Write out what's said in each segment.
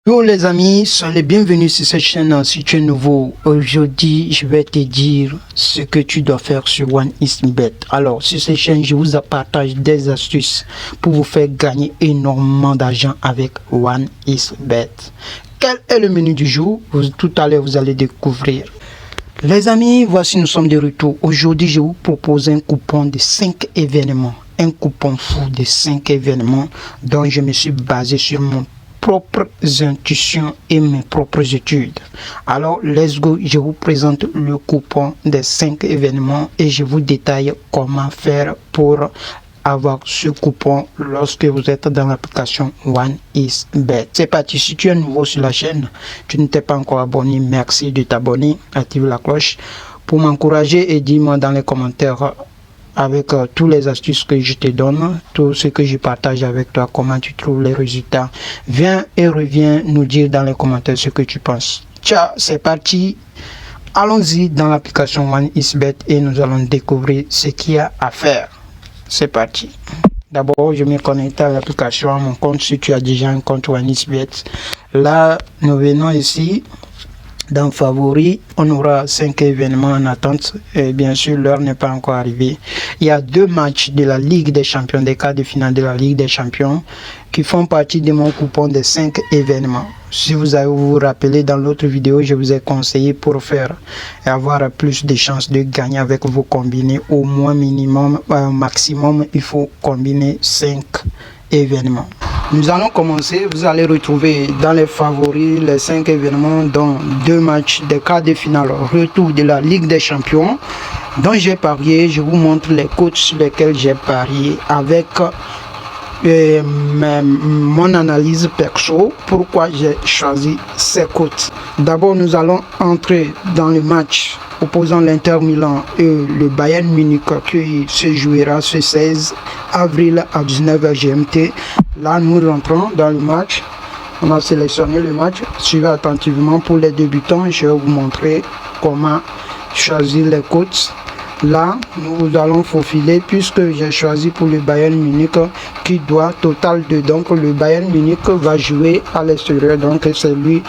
Bonjour les amis, soyez les bienvenus sur cette chaîne. Si tu es nouveau, aujourd'hui je vais te dire ce que tu dois faire sur OneXBet. Alors sur cette chaîne, je vous partage des astuces pour vous faire gagner énormément d'argent avec OneXBet. Quel est le menu du jour? Tout à l'heure vous allez découvrir. Les amis, voici nous sommes de retour. Aujourd'hui je vous propose un coupon de 5 événements. Un coupon fou de 5 événements dont je me suis basé sur mon propres intuitions et mes propres études. Alors, let's go, je vous présente le coupon des 5 événements et je vous détaille comment faire pour avoir ce coupon lorsque vous êtes dans l'application OneXBet. C'est parti. Si tu es nouveau sur la chaîne, tu ne t'es pas encore abonné, merci de t'abonner, active la cloche pour m'encourager et dis-moi dans les commentaires avec tous les astuces que je te donne, tout ce que je partage avec toi, comment tu trouves les résultats. Viens et reviens nous dire dans les commentaires ce que tu penses. Ciao, c'est parti. Allons-y dans l'application OneXBet et nous allons découvrir ce qu'il y a à faire. C'est parti. D'abord, je me connecte à l'application, à mon compte. Si tu as déjà un compte OneXBet, là, nous venons ici. Dans Favoris, on aura 5 événements en attente et bien sûr l'heure n'est pas encore arrivée. Il y a 2 matchs de la Ligue des Champions, des quarts de finale de la Ligue des Champions qui font partie de mon coupon des 5 événements. Si vous vous rappelez dans l'autre vidéo, je vous ai conseillé pour faire et avoir plus de chances de gagner avec vos combinés, au moins minimum, maximum, il faut combiner 5 événements. Nous allons commencer, vous allez retrouver dans les favoris les 5 événements dont 2 matchs des quarts de finale retour de la Ligue des Champions dont j'ai parié. Je vous montre les cotes sur lesquels j'ai parié avec mon analyse perso, pourquoi j'ai choisi ces cotes. D'abord nous allons entrer dans le match opposant l'Inter Milan et le Bayern Munich qui se jouera ce 16 avril à 19h GMT. Là nous rentrons dans le match. On a sélectionné le match. Suivez attentivement pour les débutants. Je vais vous montrer comment choisir les cotes. Là, nous allons faufiler puisque j'ai choisi pour le Bayern Munich qui doit total 2. Donc le Bayern Munich va jouer à l'extérieur. Donc c'est lui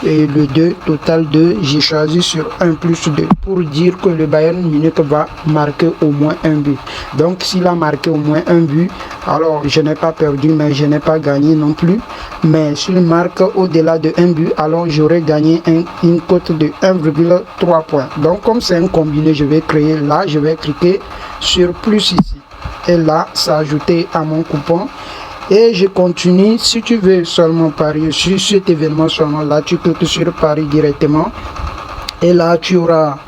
et le 2, total 2. J'ai choisi sur 1 plus 2 pour dire que le Bayern Munich va marquer au moins un but. Donc s'il a marqué au moins un but, alors je n'ai pas perdu mais je n'ai pas gagné non plus. Mais s'il marque au-delà de 1 but, alors j'aurai gagné une cote de 1,3 points. Donc comme c'est un combiné, je vais créer là, je vais cliquer sur plus ici. Et là, c'est ajouté à mon coupon. Et je continue. Si tu veux seulement parier sur cet événement seulement, là tu cliques sur parier directement. Et là tu auras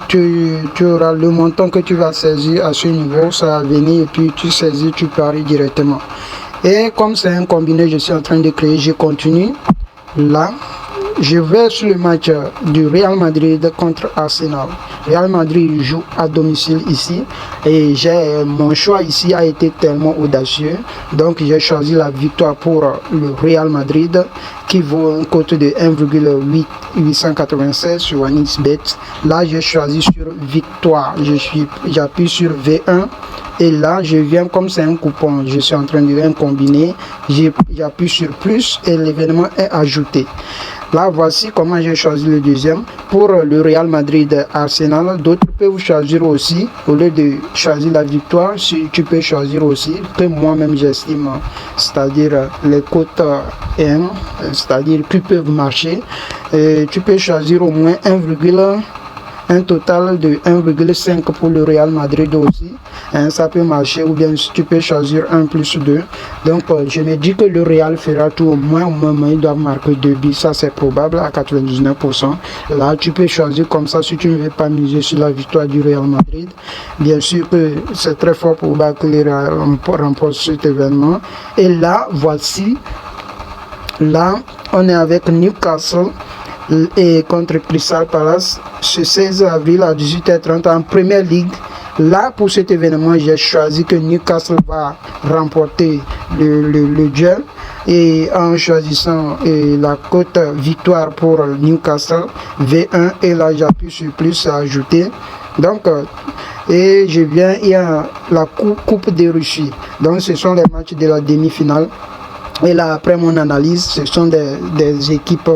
tu auras le montant que tu vas saisir à ce niveau, ça va venir et puis tu saisis, tu paries directement. Et comme c'est un combiné, je suis en train de créer, je continue. Là, je vais sur le match du Real Madrid contre Arsenal. Real Madrid joue à domicile ici et mon choix ici a été tellement audacieux. Donc j'ai choisi la victoire pour le Real Madrid qui vaut une cote de 1,896 sur OneXBet. Là j'ai choisi sur victoire. J'appuie sur V1. Et là, je viens, comme c'est un coupon, je suis en train de un combiner, j'appuie sur plus et l'événement est ajouté. Là, voici comment j'ai choisi le deuxième. Pour le Real Madrid Arsenal, d'autres peuvent choisir aussi, au lieu de choisir la victoire, si tu peux choisir aussi, que moi-même j'estime, c'est-à-dire les cotes 1, c'est-à-dire qui peuvent marcher. Et tu peux choisir au moins un total de 1,5 pour le Real Madrid aussi. Ça peut marcher, ou bien tu peux choisir 1 plus 2. Donc je me dis que le Real fera tout au moins il doit marquer 2 buts. Ça c'est probable à 99%. Là tu peux choisir comme ça si tu ne veux pas miser sur la victoire du Real Madrid. Bien sûr que c'est très fort probable que le Real remporte cet événement. Et là voici, là on est avec Newcastle et contre Crystal Palace ce 16 avril à 18h30 en Première Ligue. Là pour cet événement j'ai choisi que Newcastle va remporter le duel et en choisissant la cote victoire pour Newcastle V1 et là j'appuie sur plus à ajouter. Donc et je viens, il y a la coupe de Russie. Donc ce sont les matchs de la demi-finale. Et là, après mon analyse, ce sont des équipes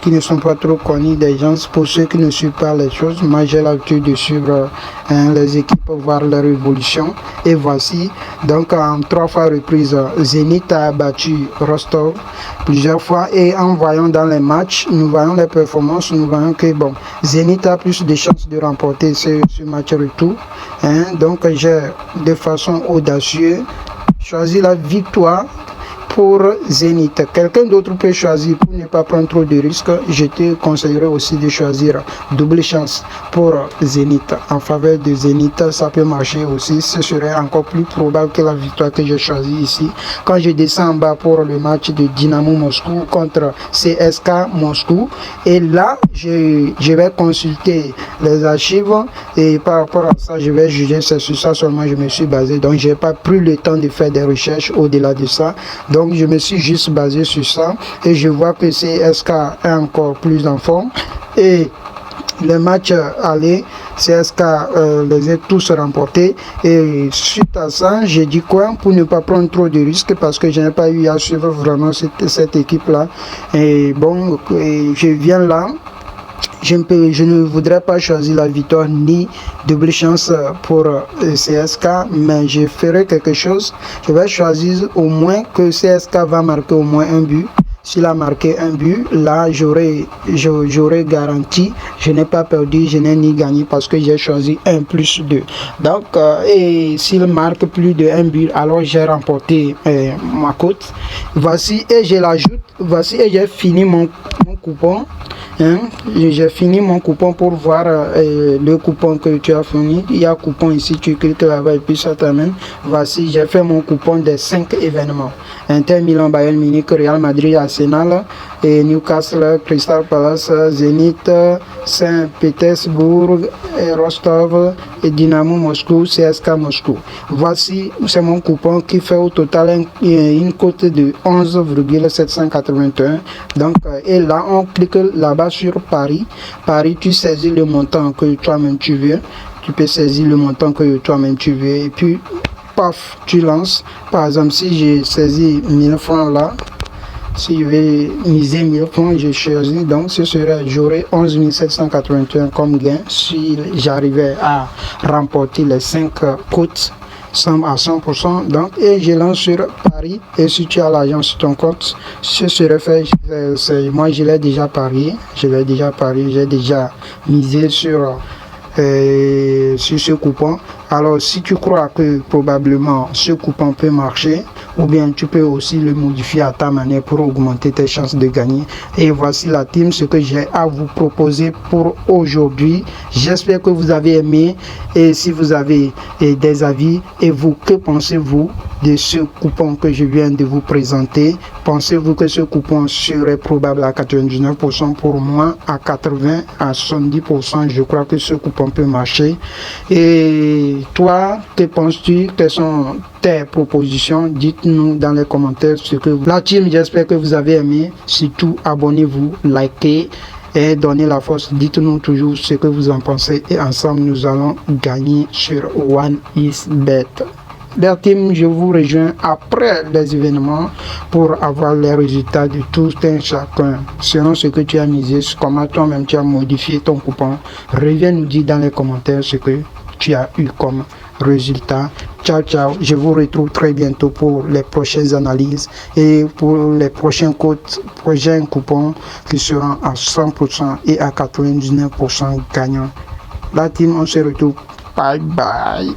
qui ne sont pas trop connues des gens. Pour ceux qui ne suivent pas les choses, moi j'ai l'habitude de suivre les équipes, voir leur évolution. Et voici, donc en 3 fois reprise, Zénith a battu Rostov plusieurs fois. Et en voyant dans les matchs, nous voyons les performances, nous voyons que bon, Zénith a plus de chances de remporter ce match retour. Donc j'ai de façon audacieuse choisi la victoire pour Zénith. Quelqu'un d'autre peut choisir pour ne pas prendre trop de risques. Je te conseillerais aussi de choisir double chance pour Zénith. En faveur de Zénith, ça peut marcher aussi. Ce serait encore plus probable que la victoire que j'ai choisie ici. Quand je descends en bas pour le match de Dynamo Moscou contre CSK Moscou, et là, je vais consulter les archives et par rapport à ça, je vais juger. C'est sur ça seulement je me suis basé. Donc, je n'ai pas pris le temps de faire des recherches au-delà de ça. Donc je me suis juste basé sur ça et je vois que CSK est encore plus en forme. Et les matchs aller, CSK les a tous remportés. Et suite à ça, j'ai dit quoi pour ne pas prendre trop de risques parce que je n'ai pas eu à suivre vraiment cette équipe-là. Et bon, je viens là. Je ne voudrais pas choisir la victoire ni double chance pour CSK, mais je ferai quelque chose. Je vais choisir au moins que CSK va marquer au moins un but. S'il a marqué un but, là j'aurais garanti, je n'ai pas perdu, je n'ai ni gagné parce que j'ai choisi 1+2. Donc, et s'il marque plus de 1 but, alors j'ai remporté ma cote. Voici, et je l'ajoute, voici, et j'ai fini mon coupon. J'ai fini mon coupon pour voir le coupon que tu as fourni. Il y a coupon ici, tu cliques là-bas et puis ça t'amène. Voici, j'ai fait mon coupon des 5 événements. Inter Milan, Bayern Munich, Real Madrid, Arsenal, et Newcastle, Crystal Palace, Zénith, Saint-Pétersbourg, Rostov et Dynamo Moscou, CSK Moscou. Voici, c'est mon coupon qui fait au total une cote de 11,781. Donc, et là, on clique là-bas sur Paris. Paris, tu saisis le montant que toi-même tu veux. Tu peux saisir le montant que toi-même tu veux. Et puis, paf, tu lances. Par exemple, si j'ai saisi 1000 francs là, si je vais miser 1000 francs, je choisis. Donc, ce serait, j'aurai 11 781 comme gain si j'arrivais à remporter les 5 cotes à 100%. Donc, et je lance sur Paris. Et si tu as l'argent sur ton compte, ce serait fait. Moi, je l'ai déjà parié. J'ai déjà misé sur ce coupon. Alors si tu crois que probablement ce coupon peut marcher, ou bien tu peux aussi le modifier à ta manière pour augmenter tes chances de gagner. Et voici la team, ce que j'ai à vous proposer pour aujourd'hui. J'espère que vous avez aimé, et si vous avez des avis, et vous, que pensez-vous de ce coupon que je viens de vous présenter? Pensez-vous que ce coupon serait probable à 99%? Pour moi, à 80 à 70%, je crois que ce coupon peut marcher. Et toi, que penses-tu? Quelles sont tes propositions? Dites-nous dans les commentaires ce que vous... La team, j'espère que vous avez aimé. Surtout, abonnez-vous, likez et donnez la force. Dites-nous toujours ce que vous en pensez et ensemble, nous allons gagner sur OneXBet. La team, je vous rejoins après les événements pour avoir les résultats de tout un chacun. Selon ce que tu as misé, comment toi-même tu as modifié ton coupon. Reviens nous dire dans les commentaires ce que tu as eu comme résultat. Ciao, ciao. Je vous retrouve très bientôt pour les prochaines analyses et pour les prochains coupons qui seront à 100% et à 99% gagnants. La team, on se retrouve. Bye bye.